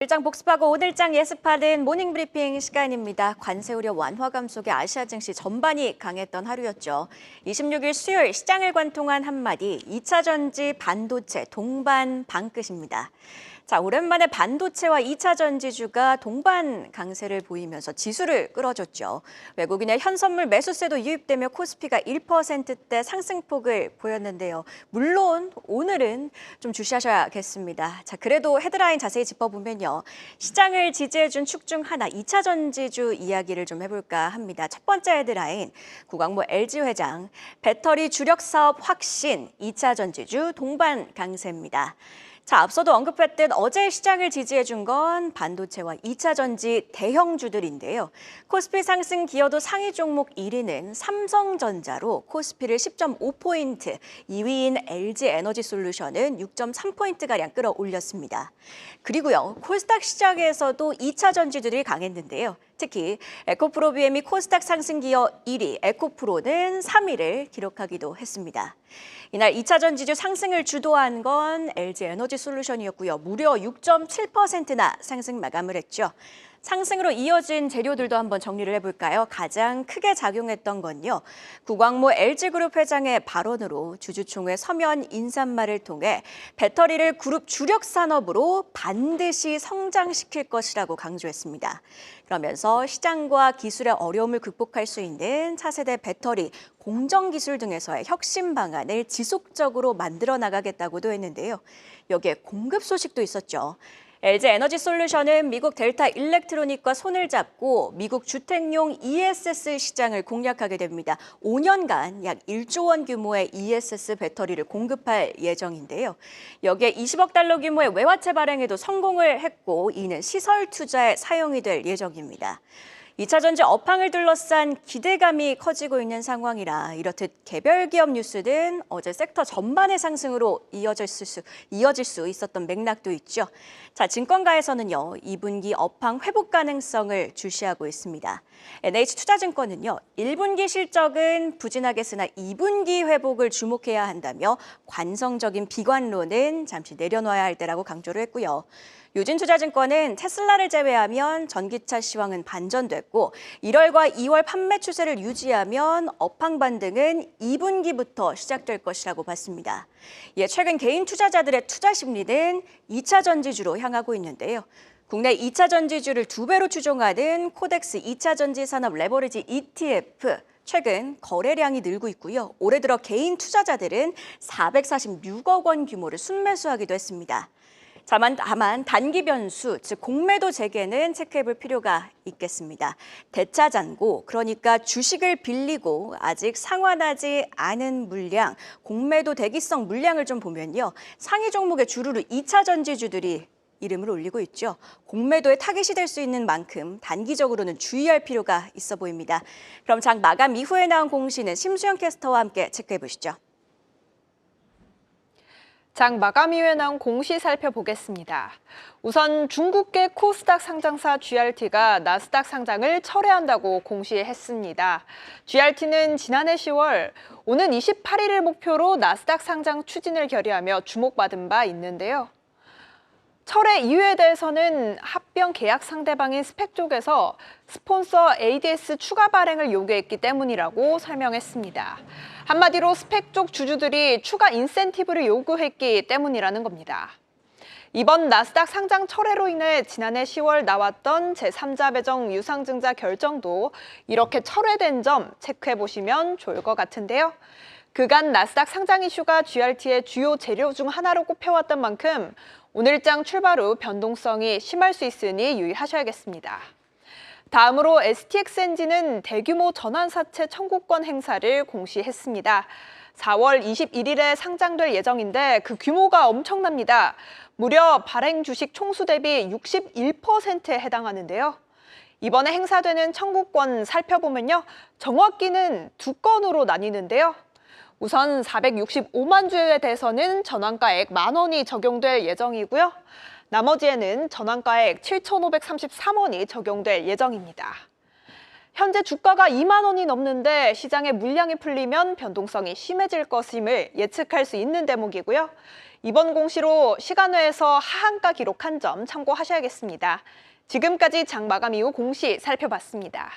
일장 복습하고 오늘장 예습하는 모닝브리핑 시간입니다. 관세 우려 완화 감속에 아시아 증시 전반이 강했던 하루였죠. 26일 수요일 시장을 관통한 한마디, 2차 전지 반도체 동반 방끝입니다. 자, 오랜만에 반도체와 2차 전지주가 동반 강세를 보이면서 지수를 끌어줬죠. 외국인의 현선물 매수세도 유입되며 코스피가 1%대 상승폭을 보였는데요. 물론 오늘은 좀 주시하셔야겠습니다. 자, 그래도 헤드라인 자세히 짚어보면요. 시장을 지지해준 축 중 하나, 2차 전지주 이야기를 좀 해볼까 합니다. 첫 번째 헤드라인, 구광모 LG 회장, 배터리 주력 사업 확신, 2차 전지주 동반 강세입니다. 자, 앞서도 언급했듯 어제 시장을 지지해준 건 반도체와 2차 전지 대형주들인데요. 코스피 상승 기여도 상위 종목 1위는 삼성전자로 코스피를 10.5포인트, 2위인 LG에너지솔루션은 6.3포인트가량 끌어올렸습니다. 그리고요, 코스닥 시장에서도 2차 전지들이 강했는데요. 특히 에코프로비엠이 코스닥 상승 기여 1위, 에코프로는 3위를 기록하기도 했습니다. 이날 2차 전지주 상승을 주도한 건 LG에너지솔루션이었고요. 무려 6.7%나 상승 마감을 했죠. 상승으로 이어진 재료들도 한번 정리를 해볼까요? 가장 크게 작용했던 건요. 구광모 LG그룹 회장의 발언으로 주주총회 서면 인사말을 통해 배터리를 그룹 주력 산업으로 반드시 성장시킬 것이라고 강조했습니다. 그러면서 시장과 기술의 어려움을 극복할 수 있는 차세대 배터리, 공정기술 등에서의 혁신 방안을 지속적으로 만들어 나가겠다고도 했는데요. 여기에 공급 소식도 있었죠. LG에너지솔루션은 미국 델타 일렉트로닉과 손을 잡고 미국 주택용 ESS 시장을 공략하게 됩니다. 5년간 약 1조 원 규모의 ESS 배터리를 공급할 예정인데요. 여기에 20억 달러 규모의 외화채 발행에도 성공을 했고 이는 시설 투자에 사용이 될 예정입니다. 2차 전지 업황을 둘러싼 기대감이 커지고 있는 상황이라 이렇듯 개별 기업 뉴스는 어제 섹터 전반의 상승으로 이어질 수 있었던 맥락도 있죠. 자, 증권가에서는요, 2분기 업황 회복 가능성을 주시하고 있습니다. NH투자증권은요, 1분기 실적은 부진하겠으나 2분기 회복을 주목해야 한다며 관성적인 비관론은 잠시 내려놔야 할 때라고 강조를 했고요. 유진투자증권은 테슬라를 제외하면 전기차 시황은 반전됐고 1월과 2월 판매 추세를 유지하면 업황 반등은 2분기부터 시작될 것이라고 봤습니다. 예, 최근 개인 투자자들의 투자 심리는 2차 전지주로 향하고 있는데요. 국내 2차 전지주를 2배로 추종하는 코덱스 2차 전지 산업 레버리지 ETF, 최근 거래량이 늘고 있고요. 올해 들어 개인 투자자들은 446억 원 규모를 순매수하기도 했습니다. 다만 단기 변수, 즉 공매도 재개는 체크해볼 필요가 있겠습니다. 대차잔고, 그러니까 주식을 빌리고 아직 상환하지 않은 물량, 공매도 대기성 물량을 좀 보면요. 상위 종목의 주루로 2차 전지주들이 이름을 올리고 있죠. 공매도에 타깃이 될 수 있는 만큼 단기적으로는 주의할 필요가 있어 보입니다. 그럼 장 마감 이후에 나온 공시는 심수영 캐스터와 함께 체크해보시죠. 장 마감 이후에 나온 공시 살펴보겠습니다. 우선 중국계 코스닥 상장사 GRT가 나스닥 상장을 철회한다고 공시했습니다. GRT는 지난해 10월 오는 28일을 목표로 나스닥 상장 추진을 결의하며 주목받은 바 있는데요. 철회 이유에 대해서는 합병 계약 상대방인 스펙 쪽에서 스폰서 ADS 추가 발행을 요구했기 때문이라고 설명했습니다. 한마디로 스펙 쪽 주주들이 추가 인센티브를 요구했기 때문이라는 겁니다. 이번 나스닥 상장 철회로 인해 지난해 10월 나왔던 제3자 배정 유상증자 결정도 이렇게 철회된 점 체크해보시면 좋을 것 같은데요. 그간 나스닥 상장 이슈가 GRT의 주요 재료 중 하나로 꼽혀왔던 만큼 오늘장 출발 후 변동성이 심할 수 있으니 유의하셔야겠습니다. 다음으로 STX엔진은 대규모 전환사채 청구권 행사를 공시했습니다. 4월 21일에 상장될 예정인데 그 규모가 엄청납니다. 무려 발행 주식 총수 대비 61%에 해당하는데요. 이번에 행사되는 청구권 살펴보면요. 정확히는 두 건으로 나뉘는데요. 우선 465만 주에 대해서는 전환가액 10,000원이 적용될 예정이고요. 나머지에는 전환가액 7,533원이 적용될 예정입니다. 현재 주가가 2만 원이 넘는데 시장에 물량이 풀리면 변동성이 심해질 것임을 예측할 수 있는 대목이고요. 이번 공시로 시간외에서 하한가 기록한 점 참고하셔야겠습니다. 지금까지 장 마감 이후 공시 살펴봤습니다.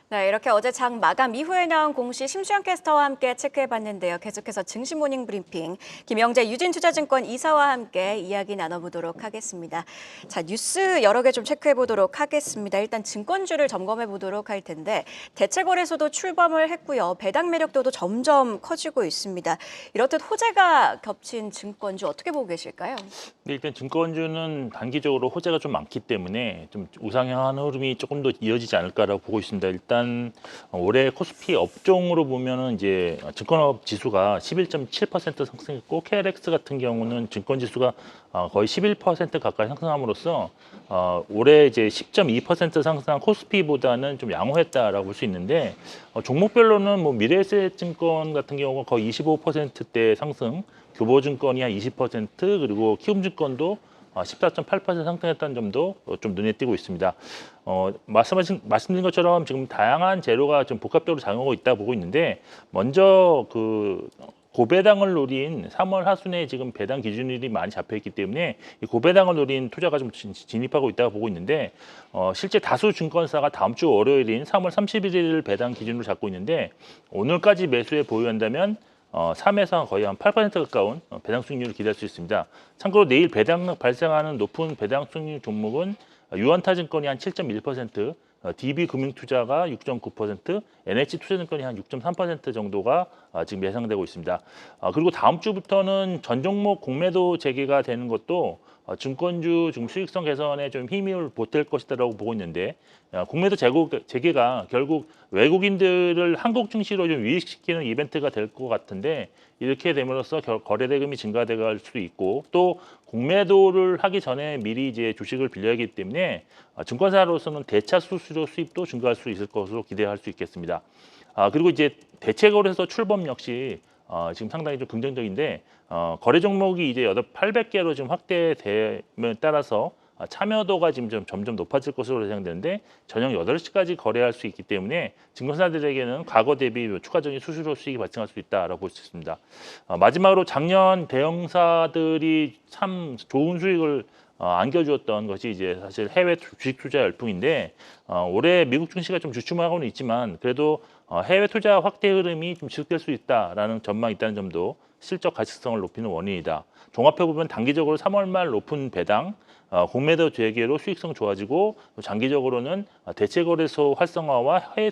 네, 이렇게 어제 장 마감 이후에 나온 공시 심수영 캐스터와 함께 체크해봤는데요. 계속해서 증시 모닝 브리핑 김영재 유진투자증권 이사와 함께 이야기 나눠보도록 하겠습니다. 자, 뉴스 여러 개 좀 체크해보도록 하겠습니다. 일단 증권주를 점검해보도록 할 텐데 대체거래소도 출범을 했고요. 배당 매력도도 점점 커지고 있습니다. 이렇듯 호재가 겹친 증권주 어떻게 보고 계실까요? 네, 일단 증권주는 단기적으로 호재가 좀 많기 때문에 좀 우상향한 흐름이 조금 더 이어지지 않을까라고 보고 있습니다. 일단 올해 코스피 업종으로 보면은 이제 증권업 지수가 11.7% 상승했고 KLX 같은 경우는 증권 지수가 거의 11% 가까이 상승함으로써 올해 이제 10.2% 상승한 코스피보다는 좀 양호했다라고 볼 수 있는데 종목별로는 뭐 미래에셋증권 같은 경우가 거의 25%대 상승, 교보증권이 한 20% 그리고 키움증권도 14.8% 상승했다는 점도 좀 눈에 띄고 있습니다. 말씀드린 것처럼 지금 다양한 재료가 좀 복합적으로 작용하고 있다 보고 있는데 먼저 그 고배당을 노린 3월 하순에 지금 배당 기준일이 많이 잡혀 있기 때문에 이 고배당을 노린 투자가 좀 진입하고 있다고 보고 있는데 실제 다수 증권사가 다음 주 월요일인 3월 31일을 배당 기준으로 잡고 있는데 오늘까지 매수에 보유한다면 3에서 거의 한 8% 가까운 배당 수익률을 기대할 수 있습니다. 참고로 내일 배당 발생하는 높은 배당 수익률 종목은 유한타증권이 한 7.1%, DB금융투자가 6.9%, NH투자증권이 한 6.3% 정도가 지금 예상되고 있습니다. 그리고 다음 주부터는 전 종목 공매도 재개가 되는 것도 증권주 좀 수익성 개선에 좀 힘을 보탤 것이다라고 보고 있는데 공매도 재개가 결국 외국인들을 한국 증시로 좀 유입시키는 이벤트가 될 것 같은데 이렇게 됨으로써 거래 대금이 증가될 수도 있고 또 공매도를 하기 전에 미리 이제 주식을 빌려야 하기 때문에 증권사로서는 대차 수수료 수입도 증가할 수 있을 것으로 기대할 수 있겠습니다. 그리고 이제 대체거래소 출범 역시 지금 상당히 좀 긍정적인데 거래 종목이 이제 800개로 지금 확대됨에 따라서 참여도가 지금 좀 점점 높아질 것으로 예상되는데 저녁 8시까지 거래할 수 있기 때문에 증권사들에게는 과거 대비 추가적인 수수료 수익이 발생할 수 있다라고 볼 수 있습니다. 마지막으로 작년 대형사들이 참 좋은 수익을 안겨주었던 것이 이제 사실 해외 주식 투자 열풍인데 올해 미국 증시가 좀 주춤하고는 있지만 그래도 해외 투자 확대 흐름이 좀 지속될 수 있다라는 전망이 있다는 점도 실적 가치성을 높이는 원인이다. 종합해 보면 단기적으로 3월 말 높은 배당, 공매도 재개로 수익성 좋아지고 장기적으로는 대체거래소 활성화와 해외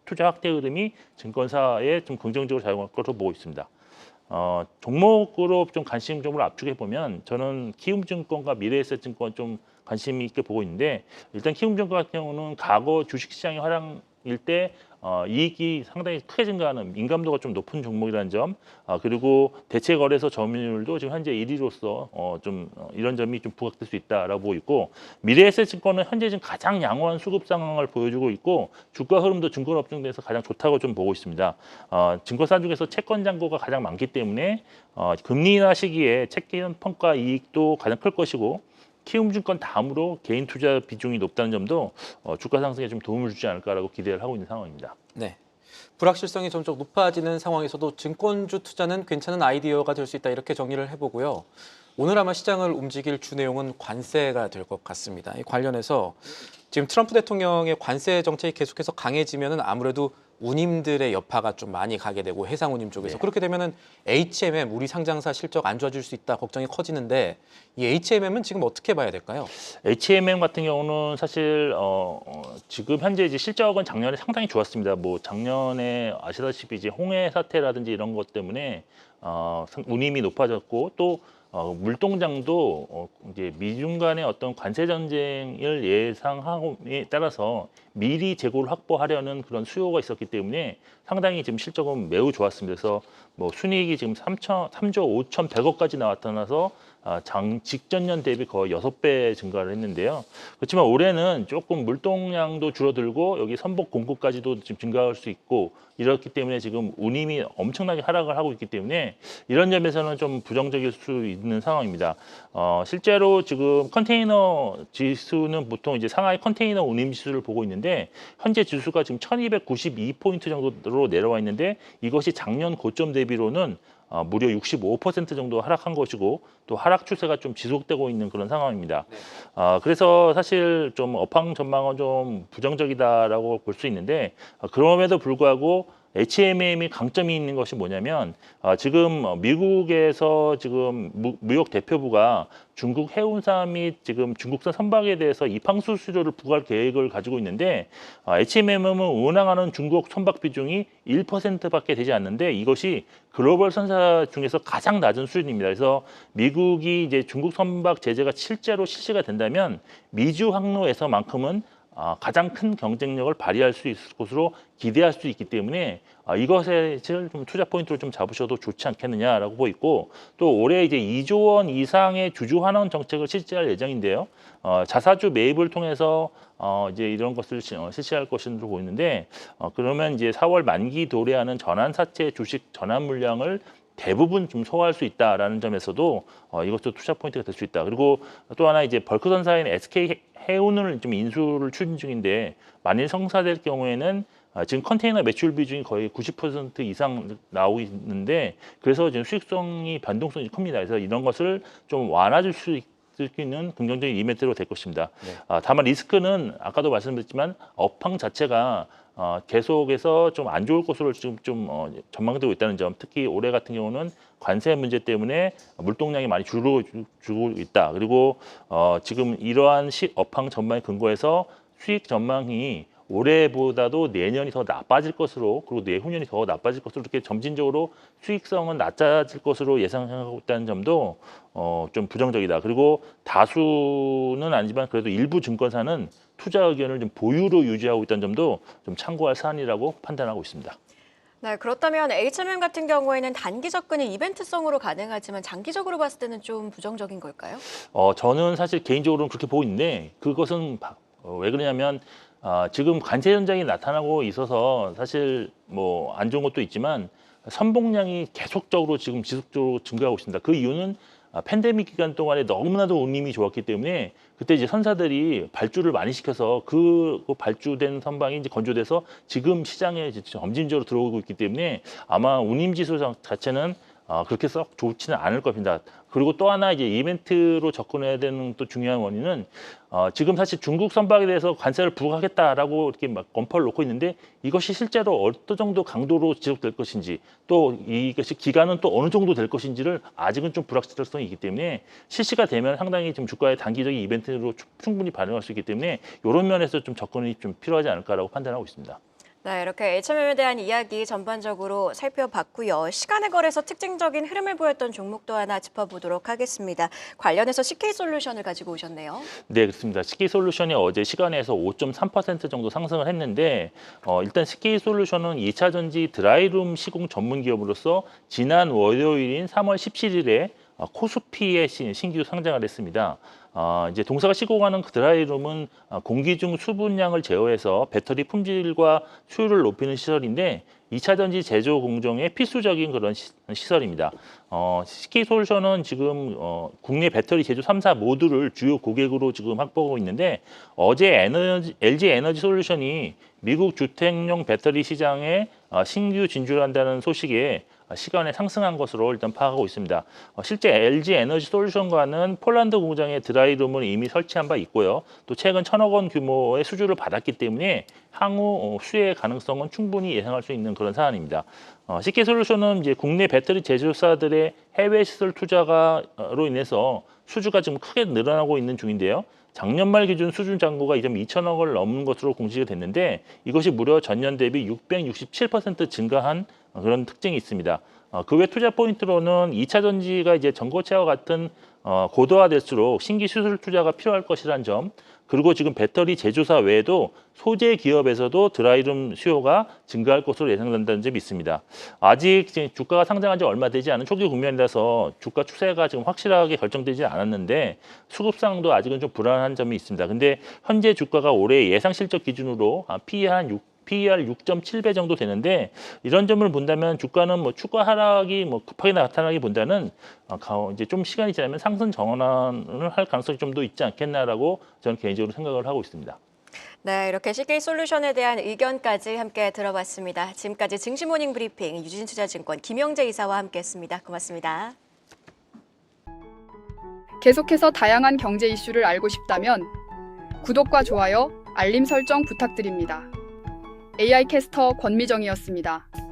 투자 확대 흐름이 증권사에 좀 긍정적으로 작용할 것으로 보고 있습니다. 종목으로 좀 관심점을 압축해 보면 저는 키움증권과 미래에셋증권 좀 관심 있게 보고 있는데 일단 키움증권 같은 경우는 과거 주식시장의 화랑일 때 이익이 상당히 크게 증가하는 민감도가 좀 높은 종목이라는 점 그리고 대체거래소 점유율도 지금 현재 1위로서 이런 점이 좀 부각될 수 있다라고 보고 있고 미래에셋증권은 현재 지금 가장 양호한 수급 상황을 보여주고 있고 주가 흐름도 증권업종 내에서 가장 좋다고 좀 보고 있습니다. 증권사 중에서 채권 잔고가 가장 많기 때문에 금리 인하 시기에 채권 평가 이익도 가장 클 것이고 키움증권 다음으로 개인 투자 비중이 높다는 점도 주가 상승에 좀 도움을 주지 않을까라고 기대를 하고 있는 상황입니다. 네. 불확실성이 점점 높아지는 상황에서도 증권주 투자는 괜찮은 아이디어가 될 수 있다 이렇게 정리를 해보고요. 오늘 아마 시장을 움직일 주 내용은 관세가 될 것 같습니다. 이 관련해서 지금 트럼프 대통령의 관세 정책이 계속해서 강해지면은 아무래도 운임들의 여파가 좀 많이 가게 되고 해상 운임 쪽에서 그렇게 되면은 HMM 우리 상장사 실적 안 좋아질 수 있다 걱정이 커지는데 이 HMM은 지금 어떻게 봐야 될까요? HMM 같은 경우는 사실 지금 현재 이제 실적은 작년에 상당히 좋았습니다. 뭐 작년에 아시다시피 이제 홍해 사태라든지 이런 것 때문에 운임이 높아졌고 또 물동장도 이제 미중 간의 어떤 관세 전쟁을 예상함에 따라서 미리 재고를 확보하려는 그런 수요가 있었기 때문에 상당히 지금 실적은 매우 좋았습니다. 그래서 뭐 순이익이 지금 3조 5,100억까지 나타나서 직전년 대비 거의 6배 증가를 했는데요. 그렇지만 올해는 조금 물동량도 줄어들고 여기 선복 공급까지도 지금 증가할 수 있고 이렇기 때문에 지금 운임이 엄청나게 하락을 하고 있기 때문에 이런 점에서는 좀 부정적일 수 있는 상황입니다. 실제로 지금 컨테이너 지수는 보통 이제 상하이 컨테이너 운임 지수를 보고 있는데 현재 지수가 지금 1292포인트 정도로 내려와 있는데 이것이 작년 고점 대비로는 무려 65% 정도 하락한 것이고 또 하락 추세가 좀 지속되고 있는 그런 상황입니다. 그래서 사실 좀 업황 전망은 좀 부정적이다라고 볼 수 있는데 그럼에도 불구하고 HMM이 강점이 있는 것이 뭐냐면 지금 미국에서 지금 무역 대표부가 중국 해운사 및 지금 중국산 선박에 대해서 입항 수수료를 부과할 계획을 가지고 있는데 HMM은 운항하는 중국 선박 비중이 1%밖에 되지 않는데 이것이 글로벌 선사 중에서 가장 낮은 수준입니다. 그래서 미국이 이제 중국 선박 제재가 실제로 실시가 된다면 미주 항로에서만큼은 가장 큰 경쟁력을 발휘할 수 있을 것으로 기대할 수 있기 때문에 이것에 좀 투자 포인트를 좀 잡으셔도 좋지 않겠느냐라고 보이고 또 올해 이제 2조 원 이상의 주주 환원 정책을 실시할 예정인데요. 자사주 매입을 통해서 이제 이런 것을 실시할 것으로 보이는데 그러면 이제 4월 만기 도래하는 전환사채 주식 전환 물량을 대부분 좀 소화할 수 있다라는 점에서도 이것도 투자 포인트가 될 수 있다. 그리고 또 하나 이제 벌크선사인 SK 해운을 좀 인수를 추진 중인데 만일 성사될 경우에는 지금 컨테이너 매출 비중이 거의 90% 이상 나오고 있는데 그래서 지금 수익성이 변동성이 큽니다. 그래서 이런 것을 좀 완화줄 수 있는 긍정적인 이벤트로 될 것입니다. 다만 리스크는 아까도 말씀드렸지만 업황 자체가 계속해서 좀 안 좋을 것으로 지금 좀 전망되고 있다는 점, 특히 올해 같은 경우는 관세 문제 때문에 물동량이 많이 줄고 있다. 그리고 지금 이러한 업황 전망에 근거해서 수익 전망이 올해보다도 내년이 더 나빠질 것으로 그리고 내후년이 더 나빠질 것으로 이렇게 점진적으로 수익성은 낮아질 것으로 예상하고 있다는 점도 좀 부정적이다. 그리고 다수는 아니지만 그래도 일부 증권사는 투자 의견을 좀 보유로 유지하고 있다는 점도 좀 참고할 사안이라고 판단하고 있습니다. 네, 그렇다면 HMM 같은 경우에는 단기 접근이 이벤트성으로 가능하지만 장기적으로 봤을 때는 좀 부정적인 걸까요? 저는 사실 개인적으로는 그렇게 보고 있는데 그것은 왜 그러냐면 지금 관세 현장이 나타나고 있어서 사실 뭐 안 좋은 것도 있지만 선봉량이 계속적으로 지금 지속적으로 증가하고 있습니다. 그 이유는 팬데믹 기간 동안에 너무나도 운임이 좋았기 때문에 그때 이제 선사들이 발주를 많이 시켜서 그 발주된 선박이 이제 건조돼서 지금 시장에 점진적으로 들어오고 있기 때문에 아마 운임 지수 자체는 그렇게 썩 좋지는 않을 겁니다. 그리고 또 하나 이제 이벤트로 접근해야 되는 또 중요한 원인은 지금 사실 중국 선박에 대해서 관세를 부과하겠다라고 이렇게 막 건포를 놓고 있는데 이것이 실제로 어떤 정도 강도로 지속될 것인지 또 이것이 기간은 또 어느 정도 될 것인지를 아직은 좀 불확실성이 있기 때문에 실시가 되면 상당히 좀 주가의 단기적인 이벤트로 충분히 반영할 수 있기 때문에 이런 면에서 좀 접근이 좀 필요하지 않을까라고 판단하고 있습니다. 네, 이렇게 HMM에 대한 이야기 전반적으로 살펴봤고요. 시간의 거래에서 특징적인 흐름을 보였던 종목도 하나 짚어보도록 하겠습니다. 관련해서 CK솔루션을 가지고 오셨네요. 네, 그렇습니다. CK솔루션이 어제 시간에서 5.3% 정도 상승을 했는데 일단 CK솔루션은 2차 전지 드라이룸 시공 전문 기업으로서 지난 월요일인 3월 17일에 코스피에 신규 상장을 했습니다. 이제 동사가 시공하는 그 드라이룸은 공기 중 수분량을 제어해서 배터리 품질과 수율을 높이는 시설인데 2차 전지 제조 공정에 필수적인 그런 시설입니다. CK솔루션은 지금 국내 배터리 제조 3사 모두를 주요 고객으로 지금 확보하고 있는데 어제 LG 에너지 솔루션이 미국 주택용 배터리 시장에 신규 진출한다는 소식에 시간에 상승한 것으로 일단 파악하고 있습니다. 실제 LG 에너지 솔루션과는 폴란드 공장에 드라이룸을 이미 설치한 바 있고요. 또 최근 1,000억 원 규모의 수주를 받았기 때문에 향후 수혜 가능성은 충분히 예상할 수 있는 그런 사안입니다. CK솔루션은 이제 국내 배터리 제조사들의 해외 시설 투자가로 인해서 수주가 지금 크게 늘어나고 있는 중인데요. 작년 말 기준 수준 잔고가 2,2천억을 넘는 것으로 공시가 됐는데 이것이 무려 전년 대비 667% 증가한 그런 특징이 있습니다. 그 외 투자 포인트로는 2차 전지가 이제 전고체와 같은 고도화될수록 신규 수술 투자가 필요할 것이라는 점, 그리고 지금 배터리 제조사 외에도 소재 기업에서도 드라이룸 수요가 증가할 것으로 예상된다는 점이 있습니다. 아직 지금 주가가 상장한 지 얼마 되지 않은 초기 국면이라서 주가 추세가 지금 확실하게 결정되지 않았는데 수급 상황도 아직은 좀 불안한 점이 있습니다. 근데 현재 주가가 올해 예상 실적 기준으로 PER 6.7배 정도 되는데 이런 점을 본다면 주가는 뭐 추가 하락이 급하게 나타나기보다는 이제 좀 시간이 지나면 상승 전환을 할 가능성이 좀 더 있지 않겠나라고 저는 개인적으로 생각을 하고 있습니다. 네, 이렇게 CK 솔루션에 대한 의견까지 함께 들어봤습니다. 지금까지 증시 모닝 브리핑 유진투자증권 김영재 이사와 함께했습니다. 고맙습니다. 계속해서 다양한 경제 이슈를 알고 싶다면 구독과 좋아요, 알림 설정 부탁드립니다. AI 캐스터 권미정이었습니다.